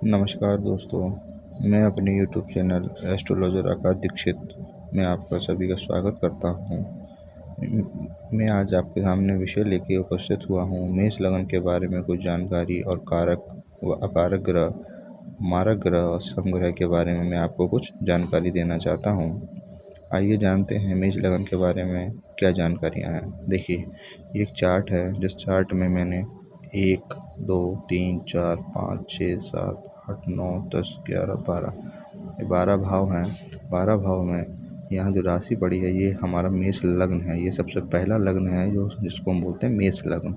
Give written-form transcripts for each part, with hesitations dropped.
नमस्कार दोस्तों, मैं अपने यूट्यूब चैनल एस्ट्रोलॉजर आकाश दीक्षित में आपका सभी का स्वागत करता हूँ। मैं आज आपके सामने विषय लेके उपस्थित हुआ हूँ। मेष लगन के बारे में कुछ जानकारी और कारक व अकारक ग्रह, मारक ग्रह और समग्रह के बारे में मैं आपको कुछ जानकारी देना चाहता हूँ। आइए जानते हैं मेष लगन के बारे में क्या जानकारियाँ हैं। देखिए, एक चार्ट है जिस चार्ट में मैंने 1, 2, 3, 4, 5, 6, 7, 8, 9, 10, 11, 12 ये 12 भाव हैं। 12 भाव में यहाँ जो राशि पड़ी है ये हमारा मेष लग्न है। ये सबसे पहला लग्न है जिसको हम बोलते हैं मेष लग्न।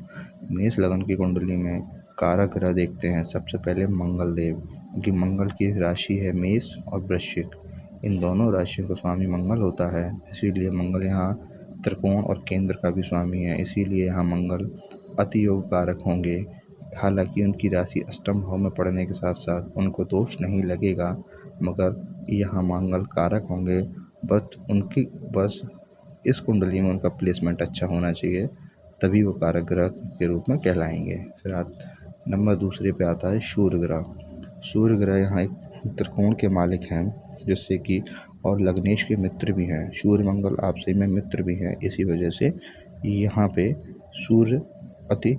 मेष लग्न की कुंडली में कारक ग्रह देखते हैं। सबसे पहले मंगल देव, क्योंकि मंगल की राशि है मेष और वृश्चिक। इन दोनों राशियों का स्वामी मंगल होता है, इसीलिए मंगल यहाँ त्रिकोण और केंद्र का भी स्वामी है। इसीलिए यहाँ मंगल अति योग कारक होंगे। हालांकि उनकी राशि अष्टम भाव में पड़ने के साथ साथ उनको दोष नहीं लगेगा, मगर यहाँ मंगल कारक होंगे। बस इस कुंडली में उनका प्लेसमेंट अच्छा होना चाहिए, तभी वो कारक ग्रह के रूप में कहलाएंगे। फिर नंबर दूसरे पे आता है सूर्य ग्रह। सूर्य ग्रह यहाँ एक त्रिकोण के मालिक हैं, जिससे कि और लग्नेश के मित्र भी हैं। सूर्य मंगल आपसी में मित्र भी हैं। इसी वजह से यहाँ पे सूर्य अति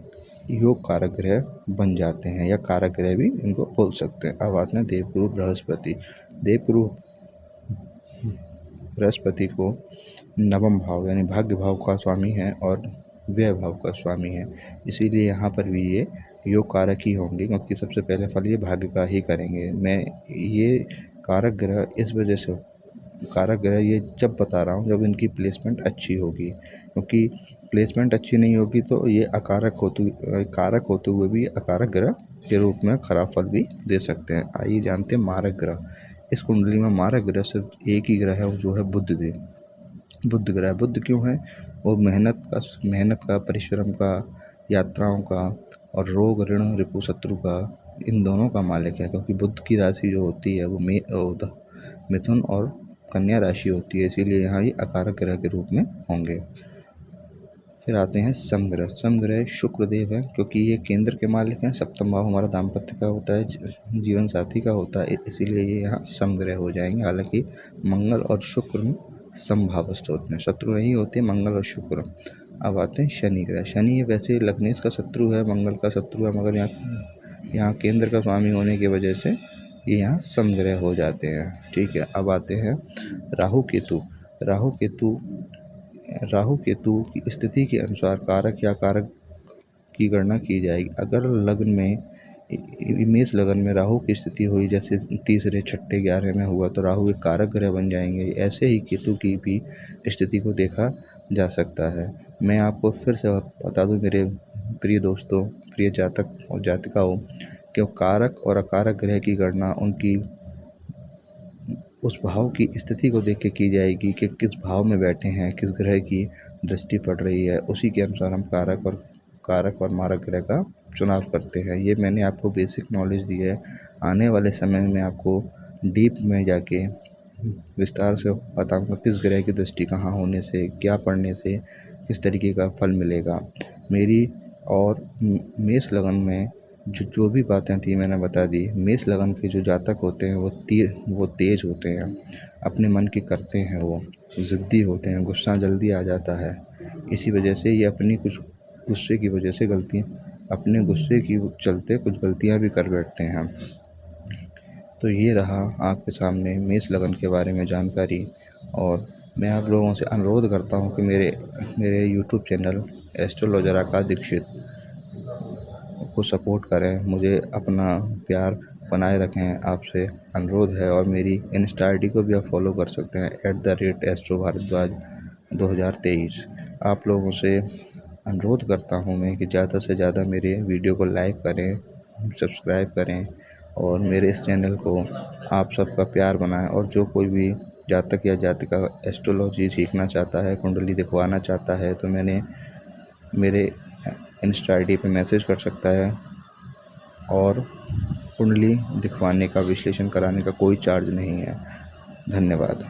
योग कारक ग्रह बन जाते हैं, या कारक ग्रह भी इनको बोल सकते हैं। अब आते हैं देवगुरु बृहस्पति। देवगुरु बृहस्पति को नवम भाव यानी भाग्य भाव का स्वामी है और व्यय भाव का स्वामी है। इसीलिए यहाँ पर भी ये योग कारक ही होंगे, क्योंकि सबसे पहले फल ये भाग्य का ही करेंगे। मैं ये कारक ग्रह इस वजह से कारक ग्रह ये जब बता रहा हूँ जब इनकी प्लेसमेंट अच्छी होगी, क्योंकि प्लेसमेंट अच्छी नहीं होगी तो ये कारक होते हुए भी अकारक ग्रह के रूप में खराब फल भी दे सकते हैं। आइए जानते हैं मारक ग्रह। इस कुंडली में मारक ग्रह सिर्फ एक ही ग्रह है, जो है बुध देव। बुध ग्रह बुध क्यों है? वो मेहनत का, परिश्रम का, यात्राओं का और रोग, ऋण, रिपु, शत्रु का, इन दोनों का मालिक है। क्योंकि बुध की राशि जो होती है वो मिथुन और कन्या राशि होती है, इसीलिए यहाँ ये अकारक ग्रह के रूप में होंगे। फिर आते हैं समग्रह। समग्रह शुक्र देव है, क्योंकि ये केंद्र के मालिक हैं। सप्तम भाव हमारा दाम्पत्य का होता है, जीवन साथी का होता है, इसीलिए ये यहाँ समग्रह हो जाएंगे। हालांकि मंगल और शुक्र समभावस्थ होते हैं, शत्रु नहीं होते मंगल और शुक्र। अब आते हैं शनि ग्रह। शनि वैसे लग्नेश का शत्रु है, मंगल का शत्रु है, मगर यहाँ केंद्र का स्वामी होने की वजह से ये यहाँ समग्रह हो जाते हैं। ठीक है। अब आते हैं राहु केतु। राहु केतु की स्थिति के अनुसार कारक या कारक की गणना की जाएगी। अगर लग्न में मेष लगन में राहु की स्थिति हुई, जैसे तीसरे, छठे, 11 में हुआ, तो राहु एक कारक ग्रह बन जाएंगे। ऐसे ही केतु की भी स्थिति को देखा जा सकता है। मैं आपको फिर से बता दूं मेरे प्रिय दोस्तों, प्रिय जातक और जातिकाओं, कि कारक और अकारक ग्रह की गणना उनकी उस भाव की स्थिति को देख के की जाएगी कि किस भाव में बैठे हैं, किस ग्रह की दृष्टि पड़ रही है। उसी के अनुसार हम कारक और मारक ग्रह का चुनाव करते हैं। ये मैंने आपको बेसिक नॉलेज दी है। आने वाले समय में आपको डीप में जाके विस्तार से बताऊंगा किस ग्रह की दृष्टि कहाँ होने से, क्या पढ़ने से किस तरीके का फल मिलेगा। मेरी और मेष लगन में जो भी बातें थी मैंने बता दी। मेष लगन के जो जातक होते हैं वो तेज होते हैं, अपने मन की करते हैं, वो ज़िद्दी होते हैं, गुस्सा जल्दी आ जाता है। इसी वजह से ये अपने कुछ गुस्से की वजह से अपने गुस्से की चलते कुछ गलतियां भी कर बैठते हैं। तो ये रहा आपके सामने मेष लगन के बारे में जानकारी। और मैं आप लोगों से अनुरोध करता हूँ कि मेरे यूट्यूब चैनल एस्ट्रोलॉजर आकाश दीक्षित को सपोर्ट करें, मुझे अपना प्यार बनाए रखें, आपसे अनुरोध है। और मेरी इंस्टा ID को भी आप फॉलो कर सकते हैं, @astroBharadwaj 2023। आप लोगों से अनुरोध करता हूँ मैं कि ज़्यादा से ज़्यादा मेरे वीडियो को लाइक करें, सब्सक्राइब करें और मेरे इस चैनल को आप सबका प्यार बनाएं। और जो कोई भी जातक या जातिका एस्ट्रोलॉजी सीखना चाहता है, कुंडली दिखवाना चाहता है, तो मेरे इंस्टा ID पे मैसेज कर सकता है। और कुंडली दिखवाने का, विश्लेषण कराने का कोई चार्ज नहीं है। धन्यवाद।